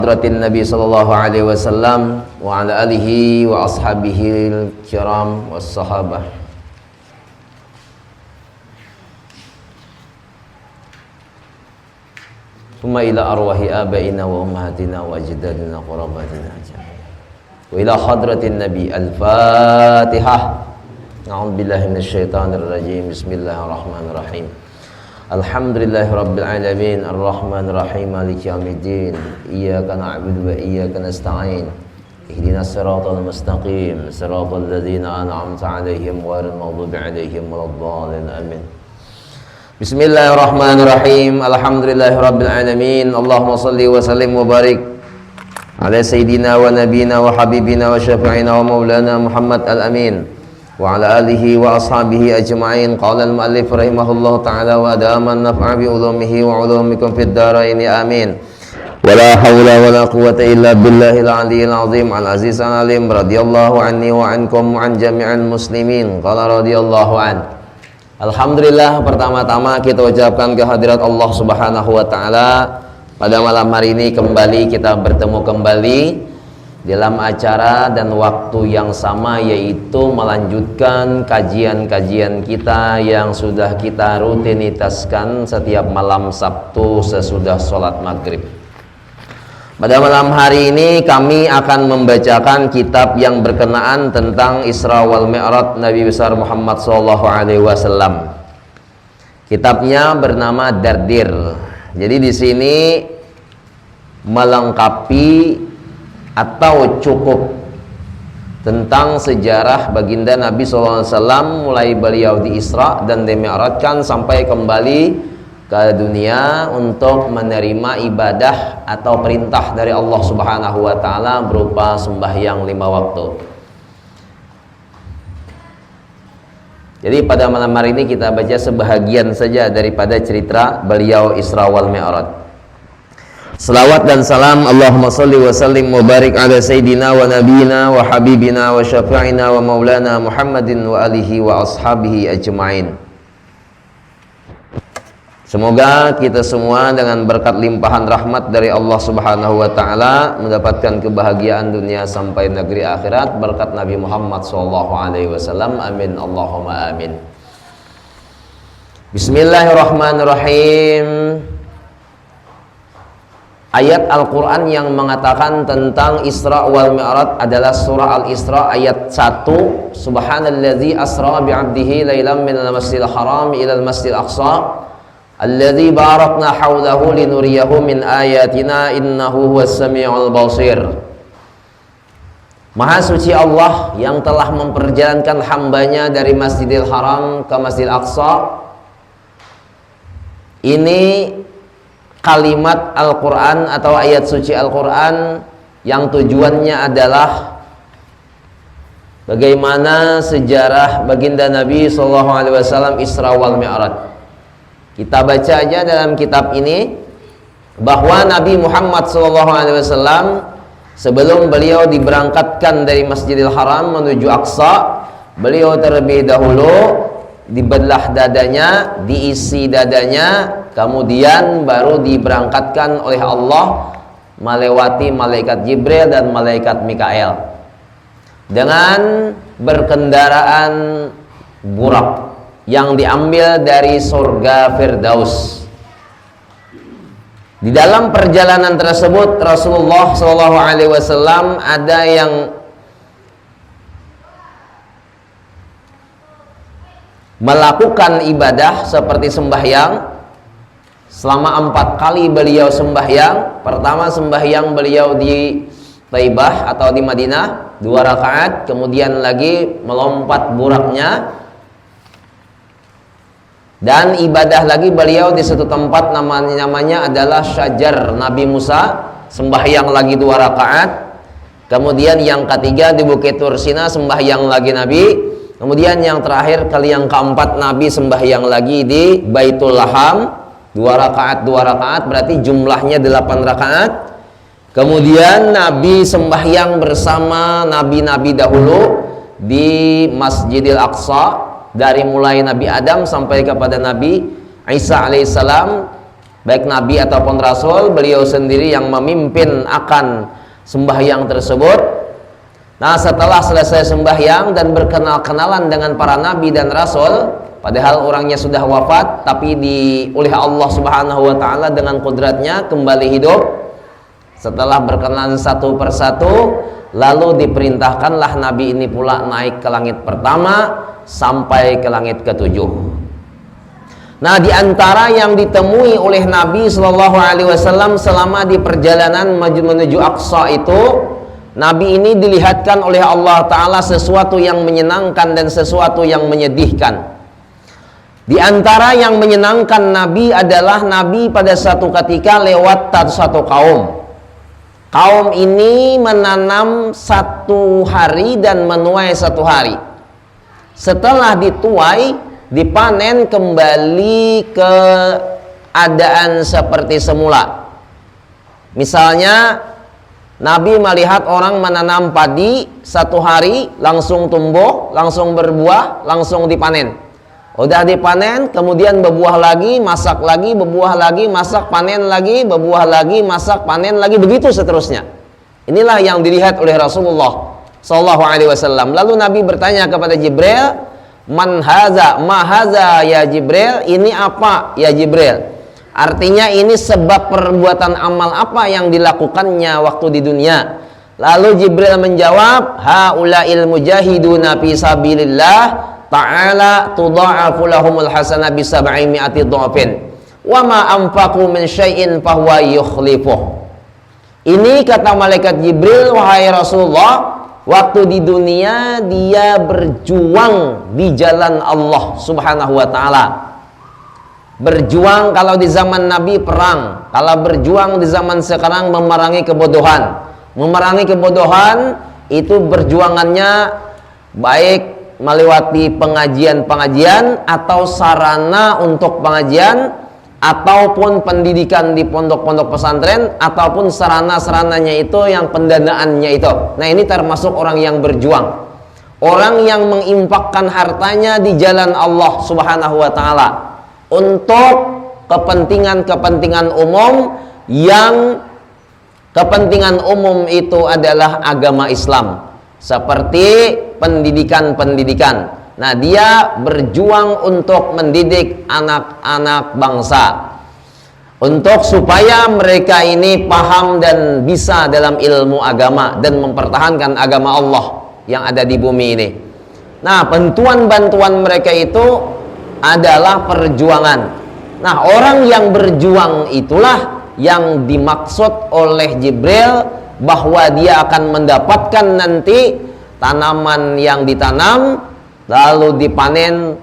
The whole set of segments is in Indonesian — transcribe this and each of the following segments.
Hadratin Nabi sallallahu alaihi wasallam wa ala alihi wa ashabihi kiram was sahabah. Thumma ila arwahi abaina wa ummahatina wa ajdadina qurabatina wa ila hadratin Nabi. Al-Fatihah. A'udzu billahi minasyaitonir rajim. Bismillahirrahmanirrahim. Alhamdulillahi rabbil alamin arrahmanir rahim maliki yaumiddin iyyaka na'budu wa iyyaka nasta'in ihdinas siratal mustaqim siratal ladzina an'amta 'alaihim ghairil maghdubi 'alaihim waladdallin amin. Bismillahirrahmanirrahim. Alhamdulillahi rabbil alamin. Allahumma shalli wa sallim wa barik ala sayyidina wa nabiyina wa habibina wa syafi'ina wa maulana Muhammad al-amin wa ala alihi wa ashabihi ajma'in. Qala al-mu'allif rahimahullahu ta'ala wa adama an-naf'a bi ulumihi wa ulumikum fid dharain amin. Wa la hawla wa la quwwata illa billahil aliyyil azim al-aziz al-alim radhiyallahu anni wa ankum wa an jami'il muslimin. Qala radhiyallahu an. Alhamdulillah, pertama-tama kita ucapkan kehadirat Allah Subhanahu wa taala. Pada malam hari ini kembali kita bertemu kembali dalam acara dan waktu yang sama, yaitu melanjutkan kajian-kajian kita yang sudah kita rutinitaskan setiap malam Sabtu sesudah sholat maghrib. Pada malam hari ini kami akan membacakan kitab yang berkenaan tentang Isra wal Mi'raj Nabi besar Muhammad SAW. Kitabnya bernama Dardir. Jadi di sini melengkapi atau cukup tentang sejarah baginda Nabi SAW mulai beliau di Isra dan dimi'rajkan sampai kembali ke dunia untuk menerima ibadah atau perintah dari Allah Subhanahu wa taala berupa sembahyang 5 waktu. Jadi pada malam hari ini kita baca sebahagian saja daripada cerita beliau Isra wal Mi'raj. Salawat dan salam Allahumma salli wa sallim wa barik ala sayyidina wa nabiyina wa habibina wa syafi'ina wa maulana Muhammadin wa alihi wa ashabihi ajma'in. Semoga kita semua dengan berkat limpahan rahmat dari Allah Subhanahu wa taala mendapatkan kebahagiaan dunia sampai negeri akhirat berkat Nabi Muhammad sallallahu alaihi wasallam. Amin Allahumma amin. Bismillahirrahmanirrahim. Ayat Al-Quran yang mengatakan tentang Isra wal Mi'raj adalah surah Al-Isra ayat 1. Subhanalladzi asra bi'abdihi laylan minal masjidil haram ilal masjidil aqsa alladzi barakna hawlahu linuriyahu min ayatina innahu huwas sami'ul basir. Maha suci Allah yang telah memperjalankan hambanya dari Masjidil Haram ke Masjidil Aqsa. Ini kalimat Al-Quran atau ayat suci Al-Quran yang tujuannya adalah bagaimana sejarah baginda Nabi SAW Isra wal Mi'raj. Kita baca aja dalam kitab ini bahwa Nabi Muhammad SAW sebelum beliau diberangkatkan dari Masjidil Haram menuju Aqsa, beliau terlebih dahulu dibelah dadanya, diisi dadanya, kemudian baru diberangkatkan oleh Allah melewati malaikat Jibril dan malaikat Mikael dengan berkendaraan burak yang diambil dari surga Firdaus. Di dalam perjalanan tersebut Rasulullah SAW ada yang melakukan ibadah seperti sembahyang. Selama 4 kali beliau sembahyang. Pertama sembahyang beliau di Taibah atau di Madinah 2 rakaat, kemudian lagi melompat buraknya, dan ibadah lagi beliau di satu tempat namanya adalah Syajar Nabi Musa, sembahyang lagi 2 rakaat. Kemudian yang ketiga di Bukit Tursina sembahyang lagi Nabi. Kemudian yang terakhir kali yang keempat Nabi sembahyang lagi di Baitul Laham 2 rakaat berarti jumlahnya 8 rakaat. Kemudian Nabi sembahyang bersama nabi-nabi dahulu di Masjidil Aqsa, dari mulai Nabi Adam sampai kepada Nabi Isa alaihissalam baik nabi ataupun rasul, beliau sendiri yang memimpin akan sembahyang tersebut. Nah, setelah selesai sembahyang dan berkenal-kenalan dengan para nabi dan rasul, padahal orangnya sudah wafat, tapi oleh Allah Subhanahu wa taala dengan kodratnya kembali hidup. Setelah berkenalan satu persatu, lalu diperintahkanlah nabi ini pula naik ke langit pertama sampai ke langit ketujuh. Nah, di antara yang ditemui oleh Nabi Shallallahu Alaihi Wasallam selama di perjalanan menuju Aqsa itu, Nabi ini dilihatkan oleh Allah Ta'ala sesuatu yang menyenangkan dan sesuatu yang menyedihkan. Di antara yang menyenangkan Nabi adalah Nabi pada satu ketika lewat satu kaum. Kaum ini menanam satu hari dan menuai satu hari. Setelah dituai, dipanen kembali ke keadaan seperti semula. Misalnya Nabi melihat orang menanam padi satu hari langsung tumbuh, langsung berbuah, langsung dipanen. Udah dipanen, kemudian berbuah lagi, masak lagi, berbuah lagi, masak, panen lagi, berbuah lagi, masak, panen lagi, begitu seterusnya. Inilah yang dilihat oleh Rasulullah Sallallahu Alaihi Wasallam. Lalu Nabi bertanya kepada Jibril, man haza, ma haza ya Jibril, ini apa ya Jibril? Artinya ini sebab perbuatan amal apa yang dilakukannya waktu di dunia. Lalu Jibril menjawab, haula'il mujahiduna fi sabilillah ta'ala tudha'afu lahumul hasanah bi sab'i mi'ati dhafin wa ma anfaqu min syai'in fahuwa yukhlifuh. Ini kata malaikat Jibril, wahai Rasulullah, waktu di dunia dia berjuang di jalan Allah Subhanahu wa taala. Berjuang kalau di zaman Nabi perang, kalau berjuang di zaman sekarang memerangi kebodohan. Memerangi kebodohan itu berjuangannya baik melewati pengajian-pengajian atau sarana untuk pengajian ataupun pendidikan di pondok-pondok pesantren ataupun sarana-sarananya itu yang pendanaannya itu. Nah, ini termasuk orang yang berjuang. Orang yang menginfakkan hartanya di jalan Allah Subhanahu wa taala untuk kepentingan-kepentingan umum, yang kepentingan umum itu adalah agama Islam, seperti pendidikan-pendidikan. Nah, dia berjuang untuk mendidik anak-anak bangsa untuk supaya mereka ini paham dan bisa dalam ilmu agama dan mempertahankan agama Allah yang ada di bumi ini. Nah, bantuan-bantuan mereka itu adalah perjuangan. Nah, orang yang berjuang itulah yang dimaksud oleh Jibril, bahwa dia akan mendapatkan nanti tanaman yang ditanam lalu dipanen,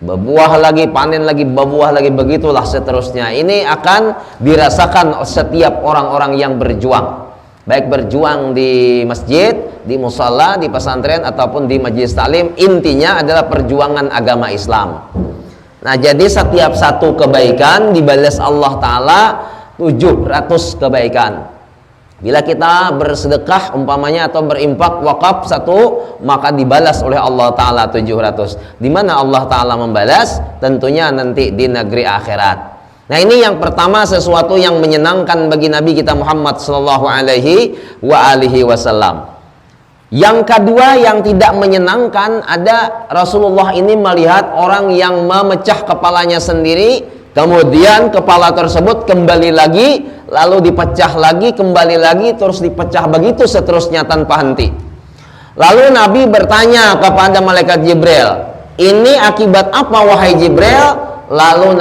berbuah lagi, panen lagi, berbuah lagi, begitulah seterusnya. Ini akan dirasakan setiap orang-orang yang berjuang, baik berjuang di masjid, di musala, di pesantren ataupun di majelis taklim. Intinya adalah perjuangan agama Islam. Nah, jadi setiap satu kebaikan dibalas Allah Ta'ala 700 kebaikan. Bila kita bersedekah umpamanya atau berinfak wakaf satu, maka dibalas oleh Allah Ta'ala 700. Di mana Allah Ta'ala membalas? Tentunya nanti di negeri akhirat. Nah, ini yang pertama, sesuatu yang menyenangkan bagi Nabi kita Muhammad Sallallahu Alaihi Wasallam. Yang kedua yang tidak menyenangkan, ada Rasulullah ini melihat orang yang memecah kepalanya sendiri, kemudian kepala tersebut kembali lagi, lalu dipecah lagi, kembali lagi, terus dipecah, begitu seterusnya tanpa henti. Lalu Nabi bertanya kepada malaikat Jibril, ini akibat apa wahai Jibril? Lalu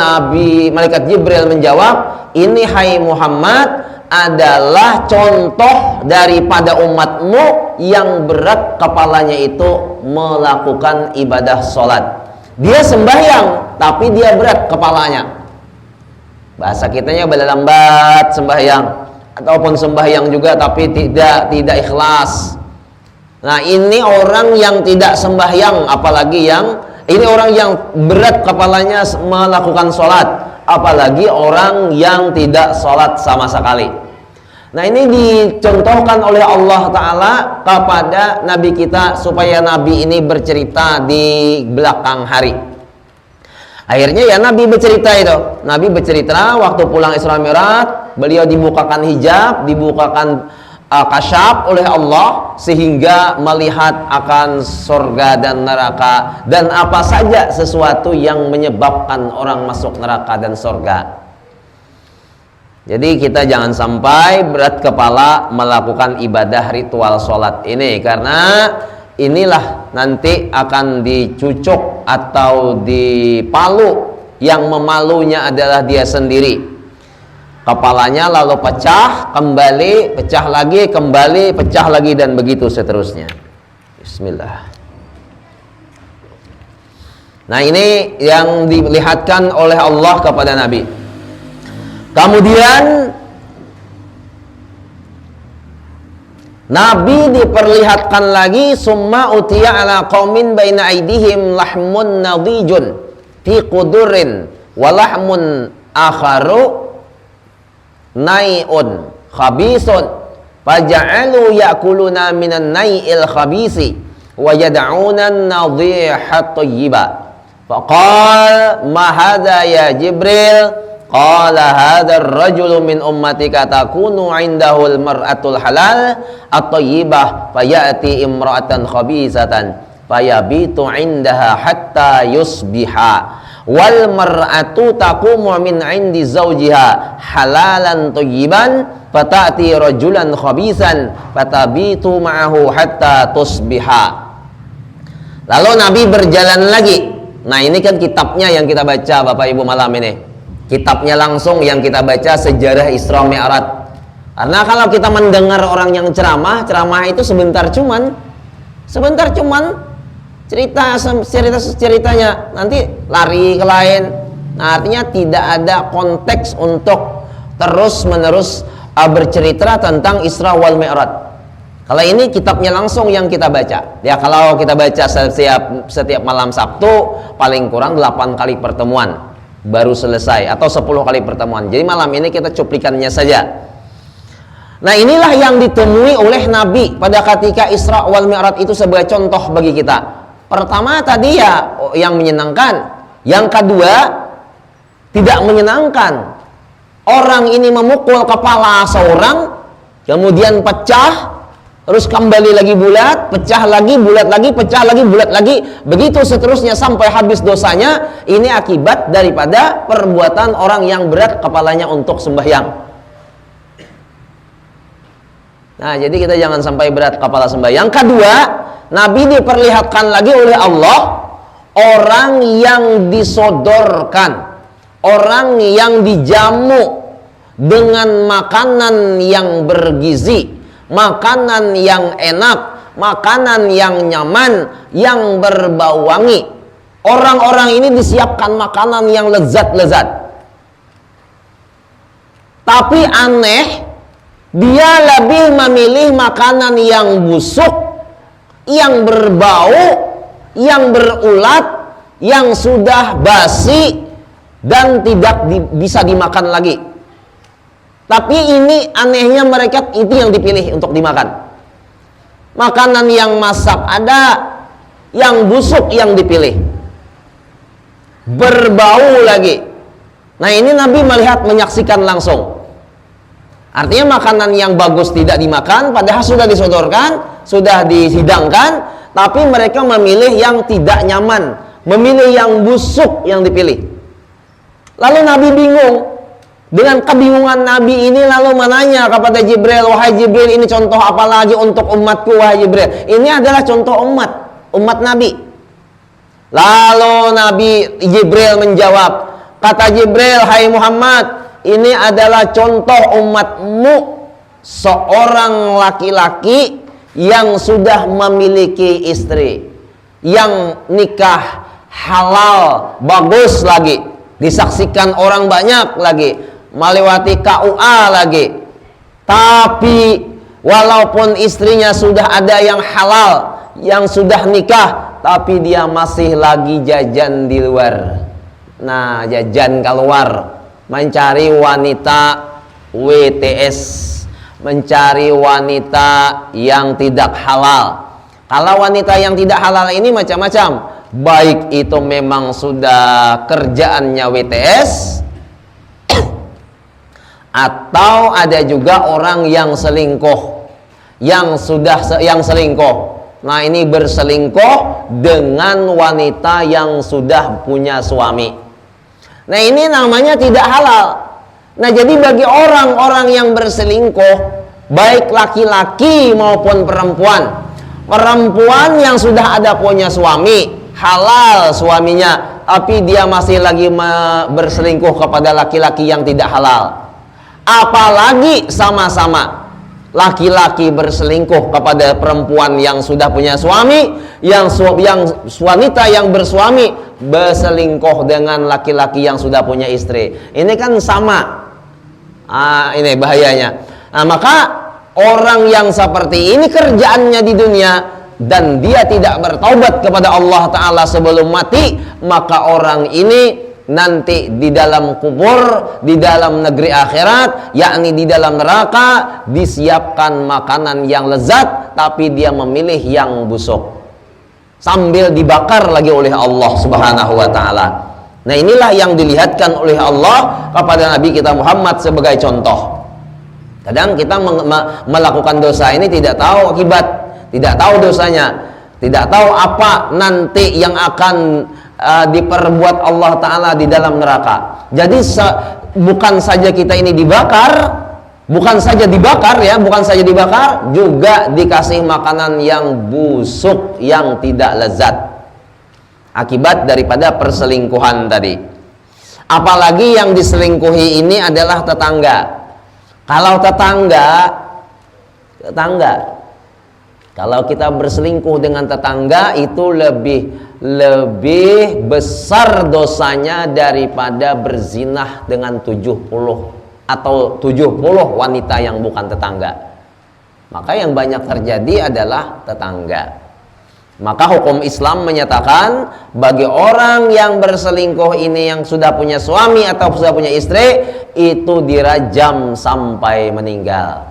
malaikat Jibril menjawab, ini hai Muhammad adalah contoh daripada umatmu yang berat kepalanya itu melakukan ibadah sholat. Dia sembahyang tapi dia berat kepalanya. Bahasa kitanya lambat sembahyang, ataupun sembahyang juga tapi tidak ikhlas. Nah, ini orang yang tidak sembahyang, apalagi ini orang yang berat kepalanya melakukan sholat, apalagi orang yang tidak sholat sama sekali. Nah, ini dicontohkan oleh Allah Ta'ala kepada Nabi kita supaya Nabi ini bercerita di belakang hari. Akhirnya ya Nabi bercerita itu. Nabi bercerita waktu pulang Isra Mi'raj, beliau dibukakan hijab, dibukakan kasyaf oleh Allah sehingga melihat akan surga dan neraka dan apa saja sesuatu yang menyebabkan orang masuk neraka dan surga. Jadi kita jangan sampai berat kepala melakukan ibadah ritual sholat ini, karena inilah nanti akan dicucuk atau dipalu. Yang memalunya adalah dia sendiri. Kepalanya lalu pecah, kembali, pecah lagi, kembali, pecah lagi, dan begitu seterusnya. Bismillah. Nah, ini yang dilihatkan oleh Allah kepada Nabi. Kemudian Nabi diperlihatkan lagi, summa utiya ala qaumin baina aidihim lahmun nadijun fi qudurin wa lahmun akharu nai'un khabisun faja'alu ya'kuluna minan nai'il khabisi wa yad'una an-nadhiha thayyiba faqala ma hadha ya Jibril qala hadha ar-rajulu min ummatika takunu 'indahu al-mar'atul halal at-tayyibah fayati imra'atan khabisatan fayabitu 'indaha hatta yusbiha wal mar'atu taqumu min 'indi zawjiha halalan tayyiban fatati rajulan khabisan fatabitu ma'ahu hatta tusbiha. Lalu Nabi berjalan lagi. Nah, ini kan kitabnya yang kita baca Bapak Ibu malam ini. Kitabnya langsung yang kita baca, sejarah Isra Mi'raj. Karena kalau kita mendengar orang yang ceramah itu sebentar cuman ceritanya nanti lari ke lain. Nah, artinya tidak ada konteks untuk terus-menerus bercerita tentang Isra wal Mi'raj. Kalau ini kitabnya langsung yang kita baca. Ya, kalau kita baca setiap malam Sabtu paling kurang 8 kali pertemuan baru selesai, atau 10 kali pertemuan. Jadi malam ini kita cuplikannya saja. Nah, inilah yang ditemui oleh Nabi pada ketika Isra wal Mi'raj itu sebagai contoh bagi kita. Pertama tadi ya yang menyenangkan, yang kedua tidak menyenangkan. Orang ini memukul kepala seorang, kemudian pecah, terus kembali lagi bulat, pecah lagi, bulat lagi, pecah lagi, bulat lagi, begitu seterusnya sampai habis dosanya. Ini akibat daripada perbuatan orang yang berat kepalanya untuk sembahyang. Nah, jadi kita jangan sampai berat kepala sembahyang. Kedua, Nabi diperlihatkan lagi oleh Allah orang yang disodorkan, orang yang dijamu dengan makanan yang bergizi, makanan yang enak, makanan yang nyaman, yang berbau wangi. Orang-orang ini disiapkan makanan yang lezat-lezat. Tapi aneh, dia lebih memilih makanan yang busuk, yang berbau, yang berulat, yang sudah basi dan tidak bisa dimakan lagi. Tapi ini anehnya, mereka itu yang dipilih untuk dimakan. Makanan yang masak ada, yang busuk yang dipilih. Berbau lagi. Nah, ini Nabi melihat, menyaksikan langsung. Artinya makanan yang bagus tidak dimakan, padahal sudah disodorkan, sudah dihidangkan, tapi mereka memilih yang tidak nyaman, memilih yang busuk yang dipilih. Lalu Nabi bingung. Dengan kebingungan Nabi ini lalu menanya kepada Jibril, wahai Jibril, ini contoh apa lagi untuk umatku wahai Jibril? Ini adalah contoh umat Nabi. Lalu Nabi Jibril menjawab, kata Jibril, hai Muhammad, ini adalah contoh umatmu, seorang laki-laki yang sudah memiliki istri, yang nikah halal, bagus lagi, disaksikan orang banyak lagi, melewati KUA lagi. Tapi walaupun istrinya sudah ada yang halal, yang sudah nikah, tapi dia masih lagi jajan di luar. Nah, jajan keluar, mencari wanita WTS, mencari wanita yang tidak halal. Kalau wanita yang tidak halal ini macam-macam. baik itu memang sudah kerjaannya WTS atau ada juga orang yang selingkuh, yang selingkuh. Nah, ini berselingkuh dengan wanita yang sudah punya suami. Nah, ini namanya tidak halal. Nah, jadi bagi orang-orang yang berselingkuh, baik laki-laki maupun perempuan yang sudah ada punya suami, halal suaminya, tapi dia masih lagi berselingkuh kepada laki-laki yang tidak halal. Apalagi sama-sama laki-laki berselingkuh kepada perempuan yang sudah punya suami, yang wanita yang bersuami berselingkuh dengan laki-laki yang sudah punya istri. Ini kan sama. Ini bahayanya. Nah, maka orang yang seperti ini kerjaannya di dunia dan dia tidak bertaubat kepada Allah Ta'ala sebelum mati, maka orang ini nanti di dalam kubur, di dalam negeri akhirat, yakni di dalam neraka, disiapkan makanan yang lezat, tapi dia memilih yang busuk, sambil dibakar lagi oleh Allah Subhanahu wa Ta'ala. Nah, inilah yang dilihatkan oleh Allah kepada Nabi kita Muhammad sebagai contoh. Kadang kita melakukan dosa ini tidak tahu akibat, tidak tahu dosanya, tidak tahu apa nanti yang akan diperbuat Allah Ta'ala di dalam neraka. Jadi bukan saja kita ini dibakar, bukan saja dibakar, juga dikasih makanan yang busuk, yang tidak lezat, akibat daripada perselingkuhan tadi. Apalagi yang diselingkuhi ini adalah tetangga. Kalau tetangga, kalau kita berselingkuh dengan tetangga itu lebih besar dosanya daripada berzinah dengan 70 wanita yang bukan tetangga. Maka yang banyak terjadi adalah tetangga. Maka hukum Islam menyatakan bagi orang yang berselingkuh ini yang sudah punya suami atau sudah punya istri, itu dirajam sampai meninggal.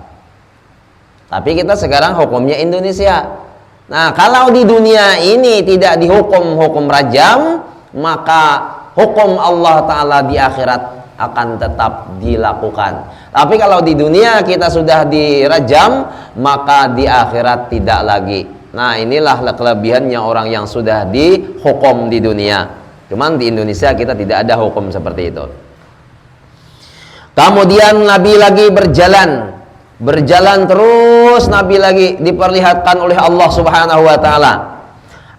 Tapi kita sekarang hukumnya Indonesia. Nah, kalau di dunia ini tidak dihukum hukum rajam, maka hukum Allah Ta'ala di akhirat akan tetap dilakukan. Tapi kalau di dunia kita sudah dirajam, maka di akhirat tidak lagi. Nah, inilah kelebihannya orang yang sudah dihukum di dunia. Cuman di Indonesia kita tidak ada hukum seperti itu. Kemudian Nabi lagi berjalan terus, Nabi lagi diperlihatkan oleh Allah Subhanahu wa Ta'ala.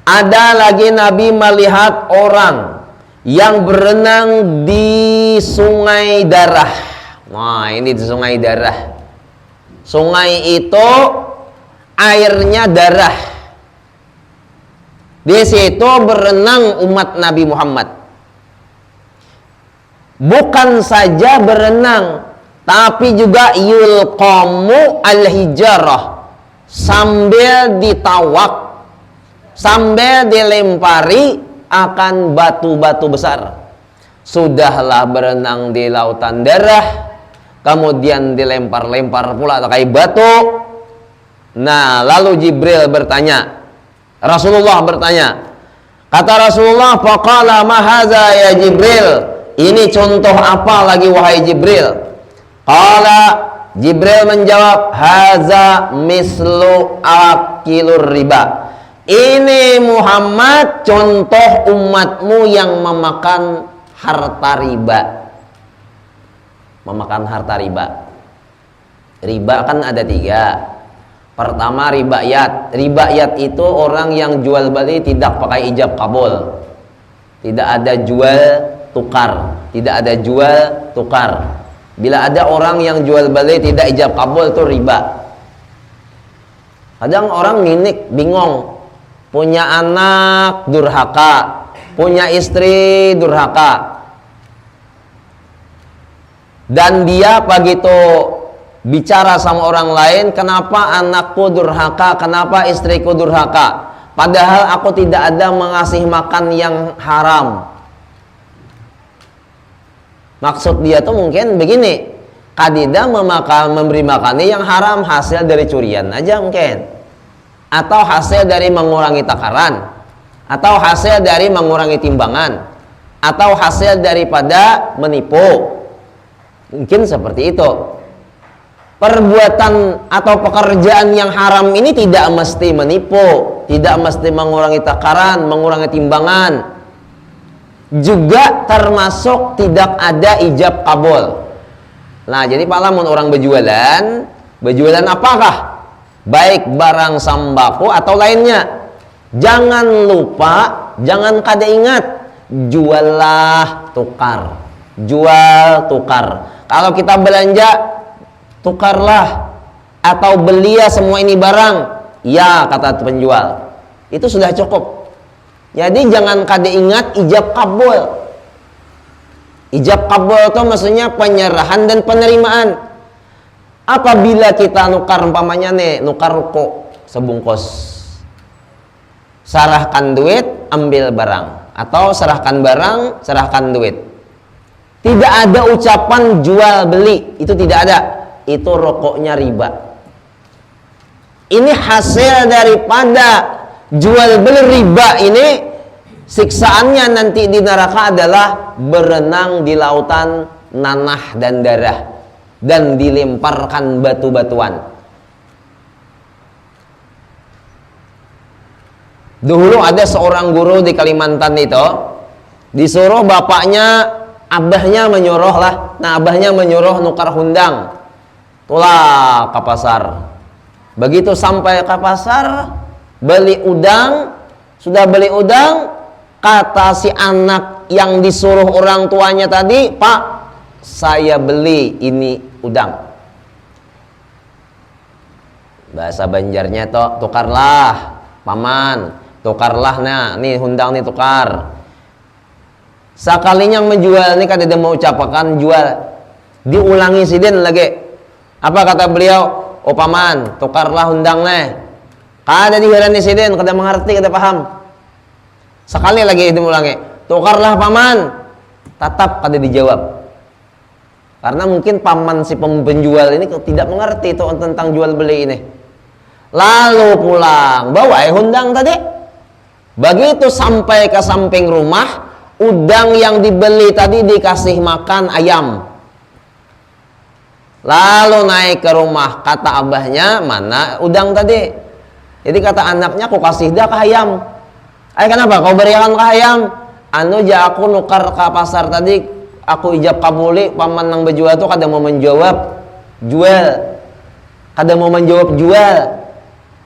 Ada lagi Nabi melihat orang yang berenang di sungai darah. Nah, ini di sungai darah. Sungai itu airnya darah. Di situ berenang umat Nabi Muhammad. Bukan saja berenang, tapi juga yulqamu al-hijarah, sambil ditawak, sambil dilempari akan batu-batu besar. Sudahlah berenang di lautan darah, kemudian dilempar-lempar pula pakai batu. Nah, lalu Jibril bertanya, Rasulullah bertanya, kata Rasulullah, faqala ma hadza ya Jibril, ini contoh apa lagi wahai Jibril? Qala, Jibril menjawab, haza mislu akilur riba. Ini Muhammad contoh umatmu yang memakan harta riba. Memakan harta riba. Riba kan ada 3. Pertama ribayat. Ribayat itu orang yang jual beli tidak pakai ijab kabul. Tidak ada jual tukar. Tidak ada jual tukar. Bila ada orang yang jual beli tidak ijab kabul, itu riba. Kadang orang bingung. Punya anak durhaka, punya istri durhaka. Dan dia begitu bicara sama orang lain, kenapa anakku durhaka, kenapa istriku durhaka, padahal aku tidak ada mengasih makan yang haram. Maksud dia tuh mungkin begini, kadida memberi makan yang haram hasil dari curian aja mungkin, atau hasil dari mengurangi takaran, atau hasil dari mengurangi timbangan, atau hasil daripada menipu. Mungkin seperti itu. Perbuatan atau pekerjaan yang haram ini tidak mesti menipu, tidak mesti mengurangi takaran, mengurangi timbangan. Juga termasuk tidak ada ijab kabul. Nah, jadi palamun orang berjualan apakah? Baik barang sembako atau lainnya. Jangan lupa, jangan kada ingat, juallah tukar. Jual tukar. Kalau kita belanja, tukarlah atau belia semua ini barang, ya kata penjual. Itu sudah cukup. Jadi jangan kada ingat ijab kabul. Ijab kabul itu maksudnya penyerahan dan penerimaan. Apabila kita nukar umpamanya nukar ruko sebungkus, serahkan duit, ambil barang, atau serahkan barang, serahkan duit. Tidak ada ucapan jual beli, itu tidak ada. Itu rokoknya riba. Ini hasil daripada jual beli riba ini. Siksaannya nanti di neraka adalah berenang di lautan nanah dan darah dan dilemparkan batu-batuan. Dulu ada seorang guru di Kalimantan itu, disuruh bapaknya, abahnya menyuruh lah. Nah, abahnya menyuruh nukar hundang. Tulah ke pasar. Begitu sampai ke pasar, beli udang. Sudah beli udang, kata si anak yang disuruh orang tuanya tadi, Pak, saya beli ini udang. Bahasa Banjarnya toh, tukarlah, paman, tukarlah, nah, nih hundang nih tukar. Sekalinya yang menjual ini kada mau ucapakan jual, diulangi sidin lagi. Apa kata beliau? Oh paman, tukarlah hundang nih. Kada dihirani sidin, kada mengerti, kada paham. Sekali lagi diulangi, tukarlah paman. Tetap kada dijawab. Karena mungkin paman si penjual ini tidak mengerti itu tentang jual beli ini. Lalu pulang, bawa hundang tadi. Begitu sampai ke samping rumah, udang yang dibeli tadi dikasih makan ayam. Lalu naik ke rumah, kata abahnya, mana udang tadi? Jadi kata anaknya, aku kasih dah ke ayam. Kenapa kau berikan ke ayam? Anu ja aku nukar ke pasar tadi, aku ijab kabuli, paman nang berjual tuh kada mau menjawab jual, kada mau menjawab jual.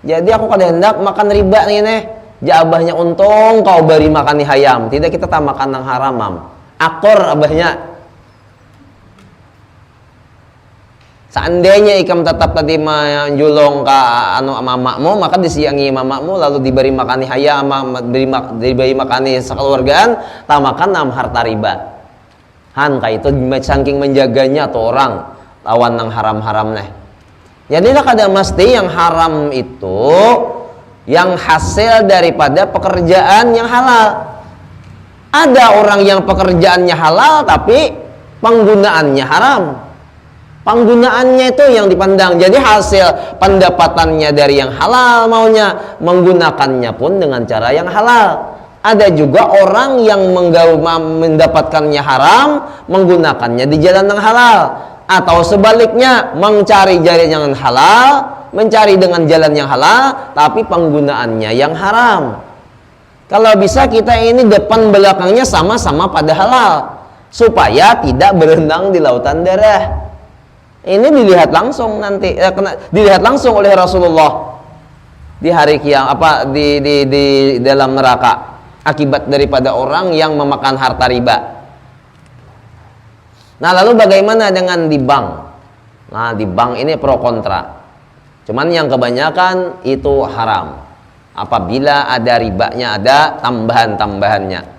Jadi aku kada hendak makan riba nih. Ja abahnya, untung kau beri makan nih ayam, tidak kita tak makan nang haramam. Akor abahnya. Seandainya ikam tetap tadi menjulong ke anu mamakmu, maka disiangi mamakmu lalu diberi makani haya diberi makani sekeluargaan, tak makan nam harta riba. Han ka itu saking menjaganya tuh orang lawan nang haram-haram neh. Jadi kada mesti yang haram itu yang hasil daripada pekerjaan yang halal. Ada orang yang pekerjaannya halal tapi penggunaannya haram. Penggunaannya itu yang dipandang. Jadi hasil pendapatannya dari yang halal maunya, menggunakannya pun dengan cara yang halal. Ada juga orang yang mendapatkannya haram, menggunakannya di jalan yang halal. Atau sebaliknya, mencari jalan yang halal, mencari dengan jalan yang halal, tapi penggunaannya yang haram. Kalau bisa kita ini depan belakangnya sama-sama pada halal, supaya tidak berenang di lautan darah. Ini dilihat langsung nanti, dilihat langsung oleh Rasulullah di hari kiamat, di dalam neraka, akibat daripada orang yang memakan harta riba. Nah, lalu bagaimana dengan di bank? Nah, di bank ini pro kontra. Cuman yang kebanyakan itu haram. Apabila ada ribanya, ada tambahan-tambahannya.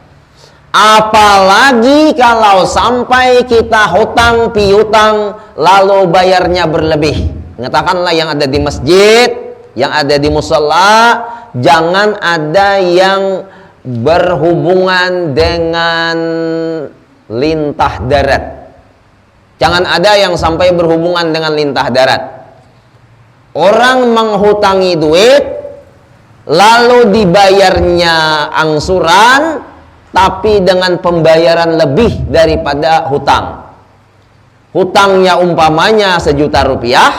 Apalagi kalau sampai kita hutang piutang lalu bayarnya berlebih. Katakanlah yang ada di masjid, yang ada di musala, jangan ada yang berhubungan dengan lintah darat. Jangan ada yang sampai berhubungan dengan lintah darat. Orang menghutangi duit lalu dibayarnya angsuran tapi dengan pembayaran lebih daripada hutang. Hutangnya umpamanya 1 juta rupiah,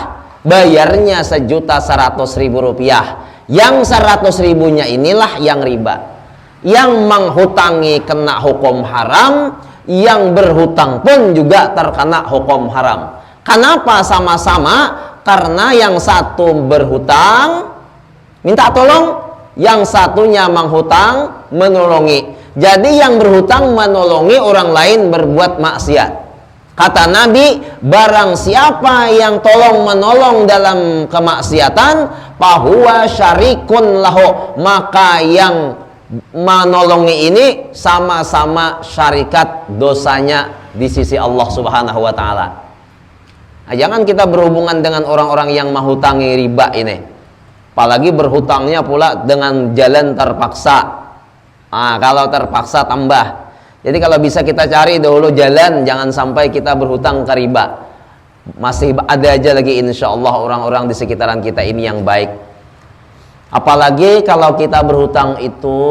bayarnya 1.100.000 rupiah. Yang 100 ribunya inilah yang riba. Yang menghutangi kena hukum haram, yang berhutang pun juga terkena hukum haram. Kenapa sama-sama? Karena yang satu berhutang minta tolong, yang satunya menghutang menolongi. Jadi yang berhutang menolongi orang lain berbuat maksiat. Kata Nabi, barang siapa yang tolong menolong dalam kemaksiatan, fahuwa syarikun lahu, maka yang menolongi ini sama-sama syarikat dosanya di sisi Allah Subhanahu wa taala. Nah, jangan kita berhubungan dengan orang-orang yang menghutangi riba ini. Apalagi berhutangnya pula dengan jalan terpaksa. Nah, kalau terpaksa tambah. Jadi kalau bisa kita cari dahulu jalan, jangan sampai kita berhutang ke riba. Masih ada aja lagi insya Allah orang-orang di sekitaran kita ini yang baik. Apalagi kalau kita berhutang itu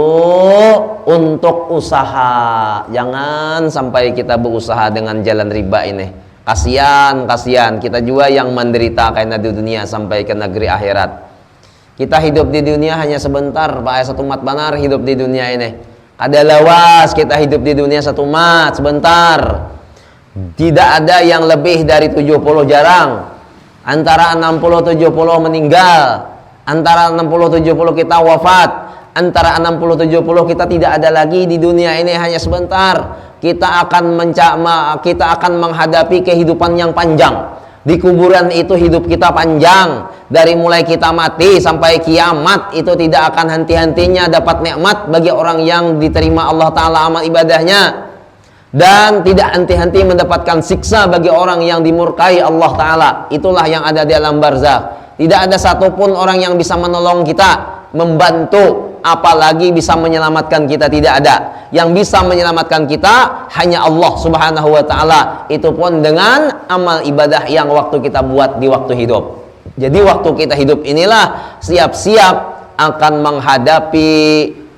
untuk usaha. Jangan sampai kita berusaha dengan jalan riba ini. Kasihan kita juga yang menderita karena di dunia sampai ke negeri akhirat. Kita hidup di dunia hanya sebentar, Pak satu mat banar hidup di dunia ini. Kada lawas kita hidup di dunia satu mat sebentar. Tidak ada yang lebih dari 70 jarang. Antara 60-70 meninggal. Antara 60-70 kita wafat. Antara 60-70 kita tidak ada lagi di dunia ini hanya sebentar. Kita akan menghadapi kehidupan yang panjang. Di kuburan itu hidup kita panjang. Dari mulai kita mati sampai kiamat itu tidak akan henti-hentinya dapat nikmat bagi orang yang diterima Allah Ta'ala amal ibadahnya. Dan tidak henti-henti mendapatkan siksa bagi orang yang dimurkai Allah Ta'ala. Itulah yang ada di alam barzakh. Tidak ada satupun orang yang bisa menolong kita, membantu, apalagi bisa menyelamatkan kita, tidak ada. Yang bisa menyelamatkan kita hanya Allah Subhanahu wa taala. Itu pun dengan amal ibadah yang waktu kita buat di waktu hidup. Jadi waktu kita hidup inilah siap-siap akan menghadapi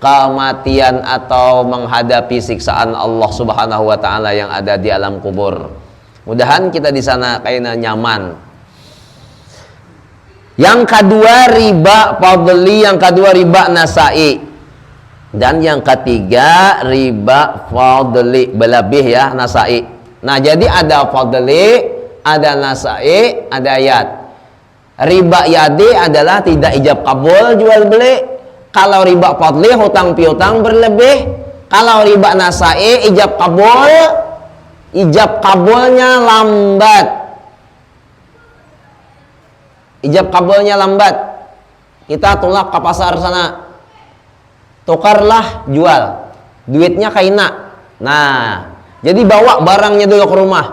kematian atau menghadapi siksaan Allah Subhanahu wa taala yang ada di alam kubur. Mudahan kita di sana kayaknya nyaman. Yang kedua riba fadli, yang kedua riba nasai. Dan yang ketiga riba fadli, berlebih ya, nasai. Nah, jadi ada fadli, ada nasai, ada yad. Riba yadi adalah tidak ijab kabul jual beli. Kalau riba fadli hutang piutang berlebih. Kalau riba nasai ijab kabul, ijab kabulnya lambat. Ijab kabulnya lambat. Kita tulak ke pasar sana, tukarlah jual, duitnya kaina. Nah, jadi bawa barangnya dulu ke rumah.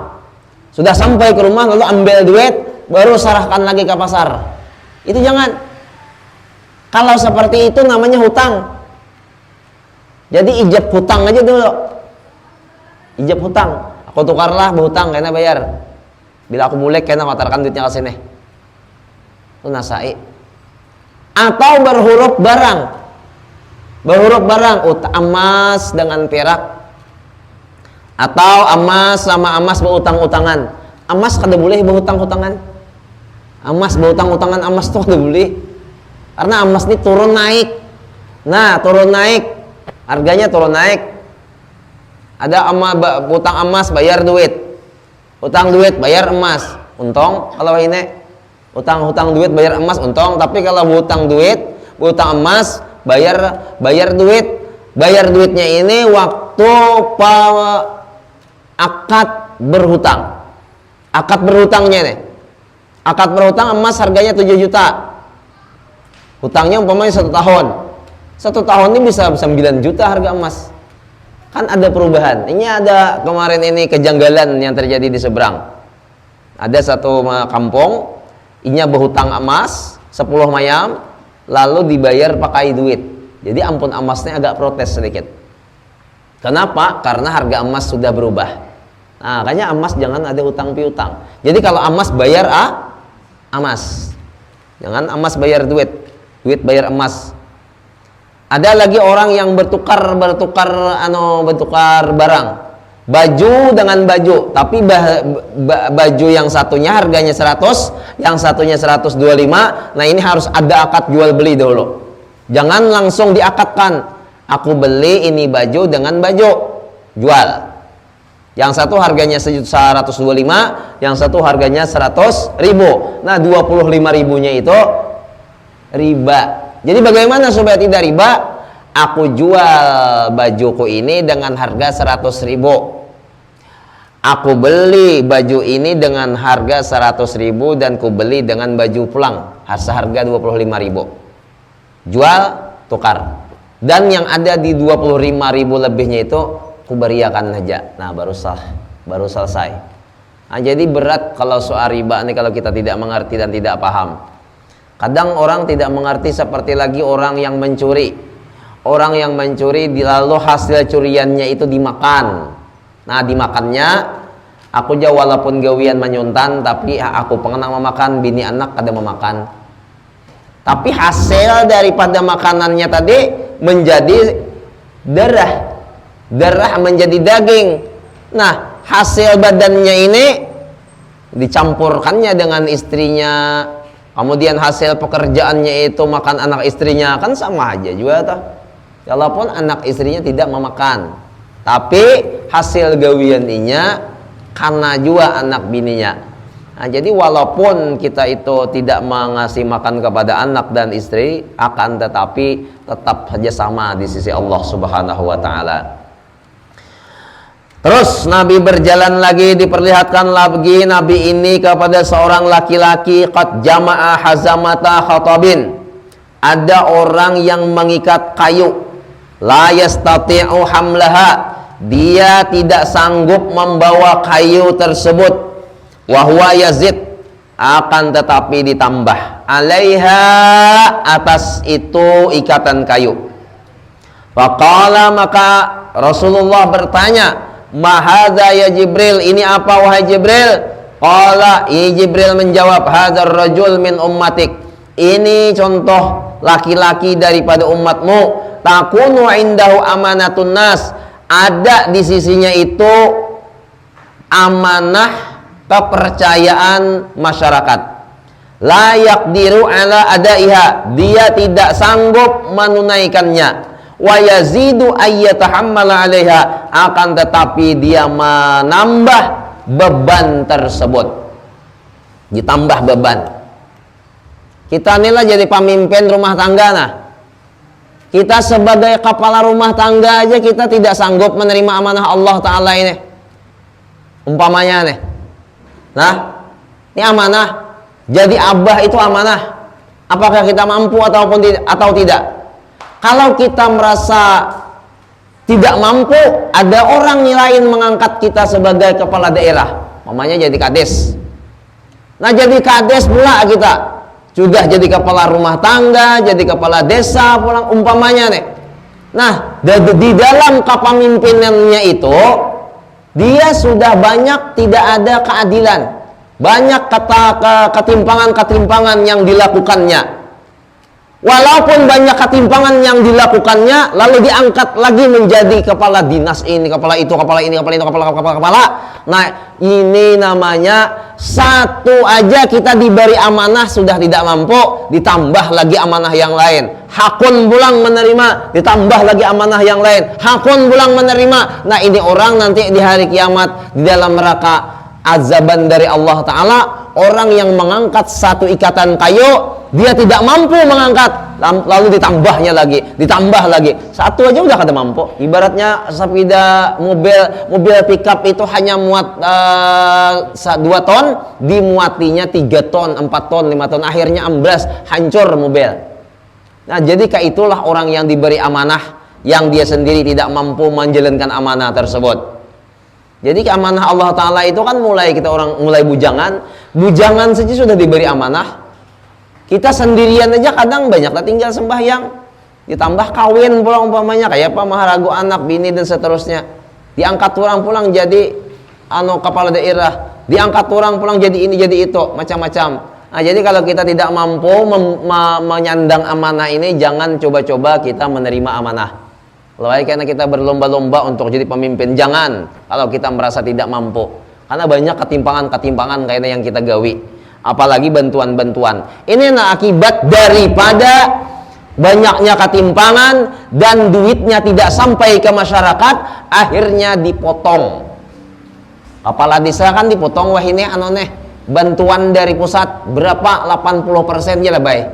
Sudah sampai ke rumah lalu ambil duit, baru serahkan lagi ke pasar. Itu jangan. Kalau seperti itu namanya hutang. Jadi ijab hutang aja dulu. Ijab hutang. Aku tukarlah berhutang karena bayar. Bila aku mulai karena kotarkan duitnya ke sini. Itu nasai. Atau berhuruf barang. Berhuruf barang, emas dengan perak. Atau emas sama emas berutang-utangan. Emas kada boleh berhutang-hutangan. Emas berhutang-utangan, emas tuh kada boleh. Karena emas ini turun naik. Nah, turun naik. Harganya turun naik. Ada utang emas bayar duit. Utang duit bayar emas. Untung kalau ini utang duit bayar emas untung, tapi kalau hutang duit, hutang emas bayar duit. Bayar duitnya ini waktu akad berhutang. Akad berhutangnya nih. Akad berhutang emas harganya 7 juta. Hutangnya umpamanya 1 tahun. 1 tahun ini bisa 9 juta harga emas. Kan ada perubahan. Ini ada kemarin ini kejanggalan yang terjadi di seberang. Ada satu kampung, inya berhutang emas 10 mayam, lalu dibayar pakai duit. Jadi ampun emasnya agak protes sedikit. Kenapa? Karena harga emas sudah berubah. Nah, makanya emas jangan ada hutang piutang. Jadi kalau emas bayar emas. Jangan emas bayar duit, duit bayar emas. Ada lagi orang yang bertukar barang. Baju dengan baju, tapi baju yang satunya harganya 100, yang satunya 125. Nah, ini harus ada akad jual beli dulu. Jangan langsung diakadkan. Aku beli ini baju dengan baju, jual. Yang satu harganya 125, yang satu harganya 100.000. Nah, 25.000-nya itu riba. Jadi bagaimana supaya tidak riba? Aku jual bajuku ini dengan harga 100.000. Aku beli baju ini dengan harga 100.000 dan ku beli dengan baju pulang seharga 25.000. Jual, tukar. Dan yang ada di 25.000 lebihnya itu ku beriakan aja. Nah, baru selesai. Nah, jadi berat kalau soal riba ini kalau kita tidak mengerti dan tidak paham. Kadang orang tidak mengerti seperti lagi orang yang mencuri. Orang yang mencuri lalu hasil curiannya itu dimakan. Nah, dimakannya aku aja walaupun gawian menyuntan tapi aku pengenang memakan, bini anak kada memakan. Tapi hasil daripada makanannya tadi menjadi darah menjadi daging. Nah, hasil badannya ini dicampurkannya dengan istrinya. Kemudian hasil pekerjaannya itu makan anak istrinya, kan sama aja juga toh. Walaupun anak istrinya tidak memakan, tapi hasil gawiannya karena juga anak bininya. Nah, jadi walaupun kita itu tidak mengasih makan kepada anak dan istri, akan tetapi tetap saja sama di sisi Allah Subhanahu wa taala. Terus Nabi berjalan lagi, diperlihatkan lagi Nabi ini kepada seorang laki-laki, qad jama'a hazamata khatabin. Ada orang yang mengikat kayu, la yastati'u hamlaha. Dia tidak sanggup membawa kayu tersebut. Wa huwa yazid, akan tetapi ditambah alaiha, atas itu ikatan kayu. Faqala, maka Rasulullah bertanya, mahadza ya Jibril, ini apa wahai Jibril? Qala, ini Jibril menjawab, hadzal rajul min ummatik, ini contoh laki-laki daripada umatmu. Takunu indahu amanatun nas, ada di sisinya itu amanah kepercayaan masyarakat. La yaqdiru ala adaiha, dia tidak sanggup menunaikannya. Wa yazidu ayyatahammala 'alaiha, akan tetapi dia menambah beban tersebut. Ditambah beban. Kita inilah jadi pemimpin rumah tangga. Nah, kita sebagai kepala rumah tangga aja kita tidak sanggup menerima amanah Allah Ta'ala ini. Umpamanya nih, nah, ini amanah. Jadi abah itu amanah. Apakah kita mampu atau tidak? Kalau kita merasa tidak mampu, ada orang lain mengangkat kita sebagai kepala daerah, namanya jadi kades. Nah, jadi kades pula kita sudah jadi kepala rumah tangga, jadi kepala desa pulang umpamanya nih. Nah, di dalam kepemimpinannya itu dia sudah banyak tidak ada keadilan, banyak ketimpangan-ketimpangan yang dilakukannya. Walaupun banyak ketimpangan yang dilakukannya, lalu diangkat lagi menjadi kepala dinas ini, kepala itu, kepala ini, kepala itu, kepala. Nah, ini namanya satu aja kita diberi amanah sudah tidak mampu, ditambah lagi amanah yang lain. Hakun pulang menerima, ditambah lagi amanah yang lain. Hakun pulang menerima. Nah, ini orang nanti di hari kiamat di dalam neraka azaban dari Allah Ta'ala, orang yang mengangkat satu ikatan kayu, dia tidak mampu mengangkat, lalu ditambah lagi, satu aja udah kada mampu. Ibaratnya sepeda mobil pickup itu hanya muat 2 ton, dimuatinya 3 ton, 4 ton, 5 ton, akhirnya amblas, hancur mobil. Nah, jadi itulah orang yang diberi amanah, yang dia sendiri tidak mampu menjalankan amanah tersebut. Jadi amanah Allah Ta'ala itu kan mulai bujangan saja sudah diberi amanah. Kita sendirian aja kadang banyak tinggal sembahyang, ditambah kawin pulang umpamanya kayak apa maharagu anak bini dan seterusnya, diangkat orang pulang jadi kepala daerah, diangkat orang pulang jadi ini jadi itu macam-macam. Nah, jadi kalau kita tidak mampu menyandang amanah ini, jangan coba-coba kita menerima amanah. Lebih karena kita berlomba-lomba untuk jadi pemimpin, jangan kalau kita merasa tidak mampu. Karena banyak ketimpangan-ketimpangan kayaknya yang kita gawi. Apalagi bantuan-bantuan. Ini akibat daripada banyaknya ketimpangan dan duitnya tidak sampai ke masyarakat, akhirnya dipotong. Kepala desa kan dipotong, wah ini bantuan dari pusat berapa? 80% ya lah bay.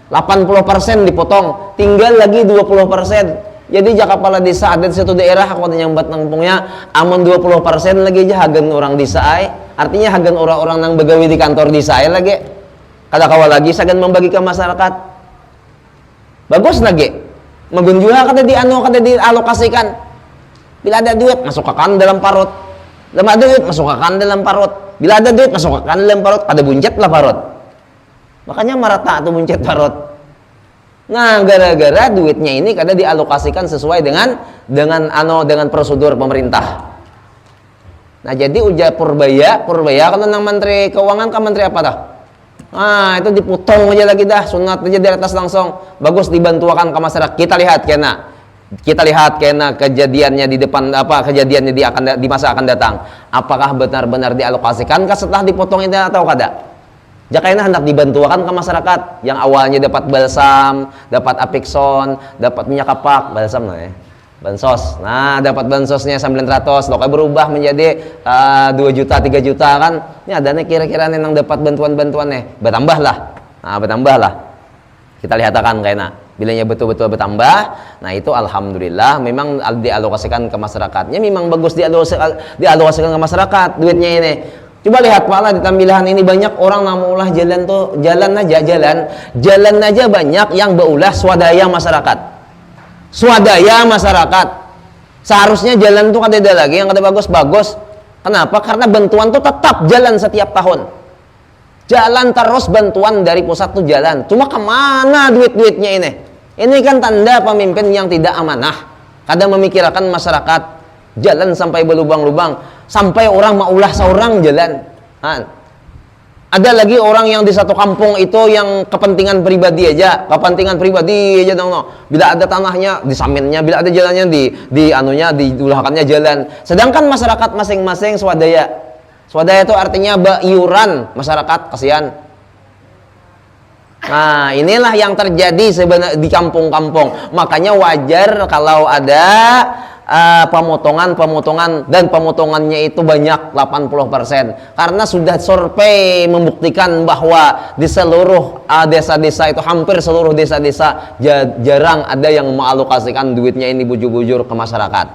80% dipotong, tinggal lagi 20%. Jadi jika kepala desa ada di satu daerah aku nyambat nangpungnya amun 20% lagi aja hagen orang desa ay. Artinya hagen orang-orang yang begawi di kantor desa ay lagi. Kada kawal lagi sagan membagi ke masyarakat. Bagus lagi. Magunjuha kada dialokasikan. Bila ada duit masuk ke kan dalam parut. Bila ada duit masuk ke kan dalam parut. Bila ada duit masuk ke kan dalam parut, kada buncet lah parut. Makanya merata tuh buncet parut. Nah, gara-gara duitnya ini kada dialokasikan sesuai dengan prosedur pemerintah. Nah, jadi ujar Purbaya kalau nang Menteri Keuangan ke Menteri apa dah? Nah, itu dipotong aja lagi dah, sunat aja di atas langsung. Bagus dibantuakan ke masyarakat. Kita lihat kena kejadiannya di depan kejadiannya di masa akan datang. Apakah benar-benar dialokasikan setelah dipotong itu atau kada? Jakaina hendak dibantuakan ke masyarakat yang awalnya dapat balsam, dapat apikson, dapat minyak kapak, balsam bansos. Nah, dapat bansosnya 900, lokal berubah menjadi 2 juta, 3 juta kan. Ini adanya kira-kira nang dapat bantuan-bantuannya. Bertambah lah. Kita lihat akan kayaknya bilanya betul-betul bertambah. Nah, itu alhamdulillah memang dialokasikan ke masyarakatnya, memang bagus dialokasikan ke masyarakat duitnya ini. Coba lihat pala di tampilan ini banyak orang namulah jalan aja banyak yang beulah swadaya masyarakat. Seharusnya jalan tuh kada ada lagi yang kada bagus-bagus. Kenapa? Karena bantuan tuh tetap jalan setiap tahun. Jalan terus bantuan dari pusat tuh jalan. Cuma kemana duit-duitnya ini? Ini kan tanda pemimpin yang tidak amanah. Kada memikirkan masyarakat. Jalan sampai berlubang-lubang, sampai orang maulah seorang jalan. Ada lagi orang yang di satu kampung itu yang kepentingan pribadi aja dong. Bila ada tanahnya disaminnya, bila ada jalannya diulahkannya jalan. Sedangkan masyarakat masing-masing swadaya itu artinya iuran masyarakat, kasihan. Nah, inilah yang terjadi sebenarnya di kampung-kampung. Makanya wajar kalau ada pemotongan dan pemotongannya itu banyak 80%, karena sudah survei membuktikan bahwa di seluruh desa-desa itu, hampir seluruh desa-desa jarang ada yang mengalokasikan duitnya ini bujur-bujur ke masyarakat.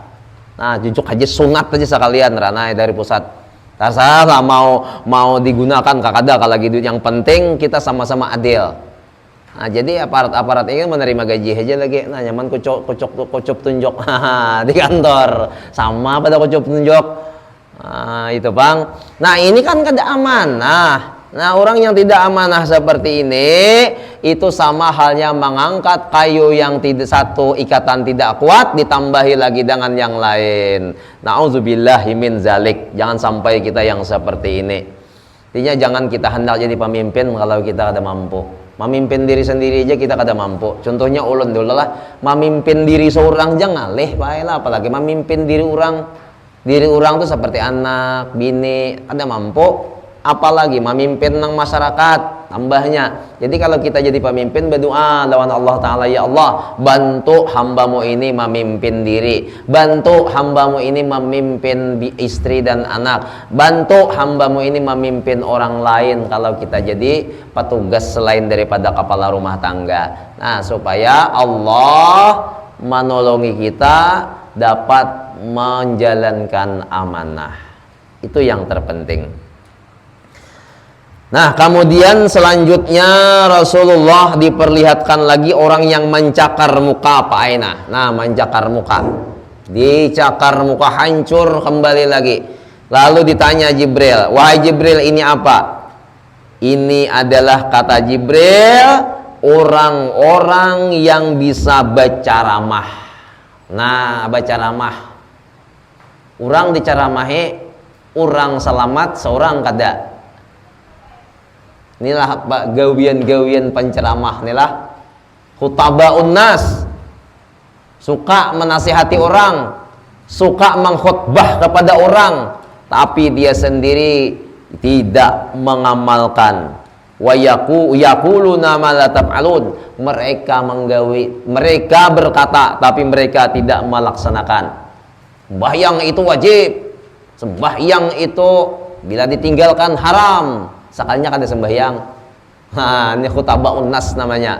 Nah, jujuk aja sunat aja sekalian ranai dari pusat. Terserah mau digunakan kakada kalau lagi duit, yang penting kita sama-sama adil. Nah, jadi aparat ini menerima gaji aja lagi. Nah, nyaman kucuk tunjuk di kantor. Sama pada kucuk tunjuk. Nah, itu Bang. Nah, ini kan kada amanah. Nah, orang yang tidak amanah seperti ini itu sama halnya mengangkat kayu yang satu ikatan tidak kuat ditambahi lagi dengan yang lain. Nauzubillahi min zalik. Jangan sampai kita yang seperti ini. Intinya jangan kita hendak jadi pemimpin kalau kita kada mampu. Memimpin diri sendiri aja kita kada mampu. Contohnya ulun dulu lah, memimpin diri seorang jangan ngalih baiklah, apalagi memimpin diri orang tuh seperti anak, bini, kada mampu. Apalagi memimpin nang masyarakat tambahnya. Jadi kalau kita jadi pemimpin, berdoa lawan Allah Ta'ala, ya Allah, bantu hambamu ini memimpin diri, bantu hambamu ini memimpin istri dan anak, bantu hambamu ini memimpin orang lain kalau kita jadi petugas selain daripada kepala rumah tangga. Nah, supaya Allah menolongi kita dapat menjalankan amanah. Itu yang terpenting. Nah, kemudian selanjutnya Rasulullah diperlihatkan lagi orang yang mencakar muka Pak Aina. Nah, mencakar muka. Dicakar muka hancur kembali lagi. Lalu ditanya Jibril, "Wahai Jibril, ini apa?" Ini adalah kata Jibril, orang-orang yang bisa baca ramah. Nah, baca ramah. Orang dicaramahi, orang selamat, seorang kada. Inilah gawian-gawian penceramah inilah khutabaun nas. Suka menasihati orang, suka mengkhutbah kepada orang, tapi dia sendiri tidak mengamalkan. Wa yaquluna ma la taf'alun. Mereka berkata tapi mereka tidak melaksanakan. Sembahyang itu wajib. Sembahyang itu bila ditinggalkan haram. Sekalinya kan ada sembahyang. Ini khutabaun nas namanya.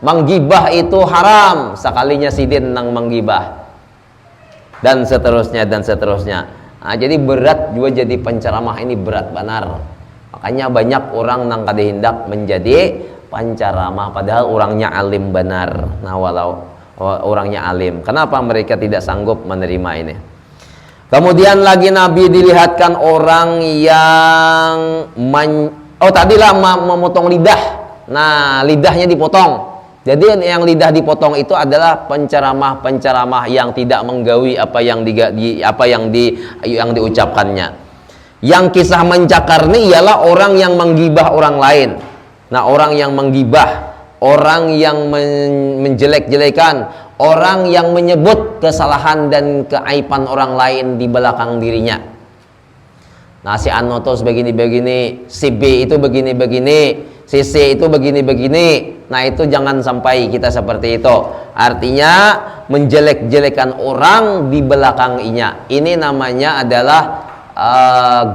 Menggibah itu haram. Sekalinya sidin nang menggibah. Dan seterusnya dan seterusnya. Jadi berat juga jadi penceramah ini berat benar. Makanya banyak orang nang kada hendak menjadi penceramah padahal orangnya alim benar. Nah walau orangnya alim, kenapa mereka tidak sanggup menerima ini? Kemudian lagi Nabi dilihatkan orang yang tadilah memotong lidah. Nah, lidahnya dipotong. Jadi yang lidah dipotong itu adalah penceramah-penceramah yang tidak menggawi apa yang diucapkannya. Yang kisah mencakar ini ialah orang yang menggibah orang lain. Nah, orang yang menggibah, orang yang menjelek-jelekan, orang yang menyebut kesalahan dan keaiban orang lain di belakang dirinya. Nah, si Anotos begini-begini, si B itu begini-begini, si C itu begini-begini. Nah, itu jangan sampai kita seperti itu. Artinya menjelek-jelekan orang di belakangnya. Ini namanya adalah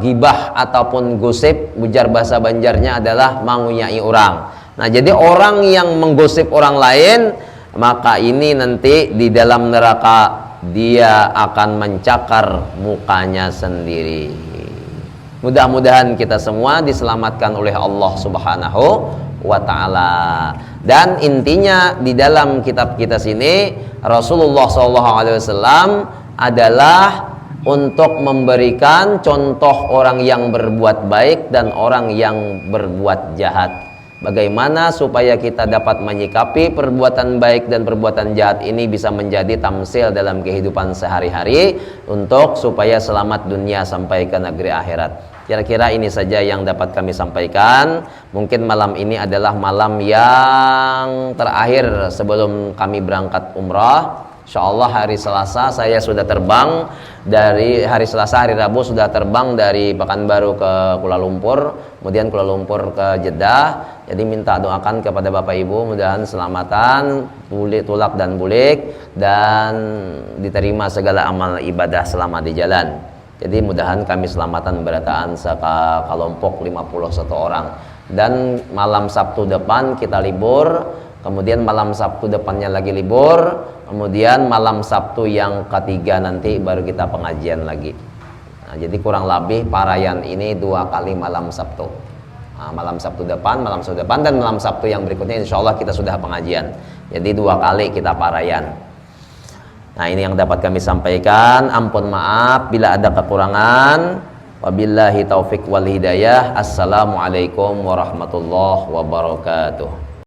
gibah ataupun gosip. Ujar bahasa Banjarnya adalah mangunyai orang. Nah, jadi orang yang menggosip orang lain, maka ini nanti di dalam neraka dia akan mencakar mukanya sendiri. Mudah-mudahan kita semua diselamatkan oleh Allah Subhanahu wa ta'ala. Dan intinya di dalam kitab kita sini Rasulullah SAW adalah untuk memberikan contoh orang yang berbuat baik dan orang yang berbuat jahat. Bagaimana supaya kita dapat menyikapi perbuatan baik dan perbuatan jahat ini bisa menjadi tamsil dalam kehidupan sehari-hari untuk supaya selamat dunia sampai ke negeri akhirat. Kira-kira ini saja yang dapat kami sampaikan. Mungkin malam ini adalah malam yang terakhir sebelum kami berangkat umrah. Insyaallah hari Selasa saya sudah terbang dari hari Selasa, hari Rabu sudah terbang dari Pekanbaru ke Kuala Lumpur, kemudian Kuala Lumpur ke Jeddah. Jadi minta doakan kepada Bapak Ibu mudah-mudahan selamatan, tulak dan bulik, dan diterima segala amal ibadah selama di jalan. Jadi mudah-mudahan kami selamatan berataan kelompok 51 orang. Dan malam Sabtu depan kita libur, kemudian malam Sabtu depannya lagi libur, kemudian malam Sabtu yang ketiga nanti baru kita pengajian lagi. Nah, jadi kurang lebih parayan ini 2 kali malam Sabtu. Nah, malam Sabtu depan, dan malam Sabtu yang berikutnya insya Allah kita sudah pengajian. Jadi 2 kali kita parayan. Nah, ini yang dapat kami sampaikan. Ampun maaf bila ada kekurangan. Wabillahi taufik wal hidayah. Assalamualaikum warahmatullahi wabarakatuh.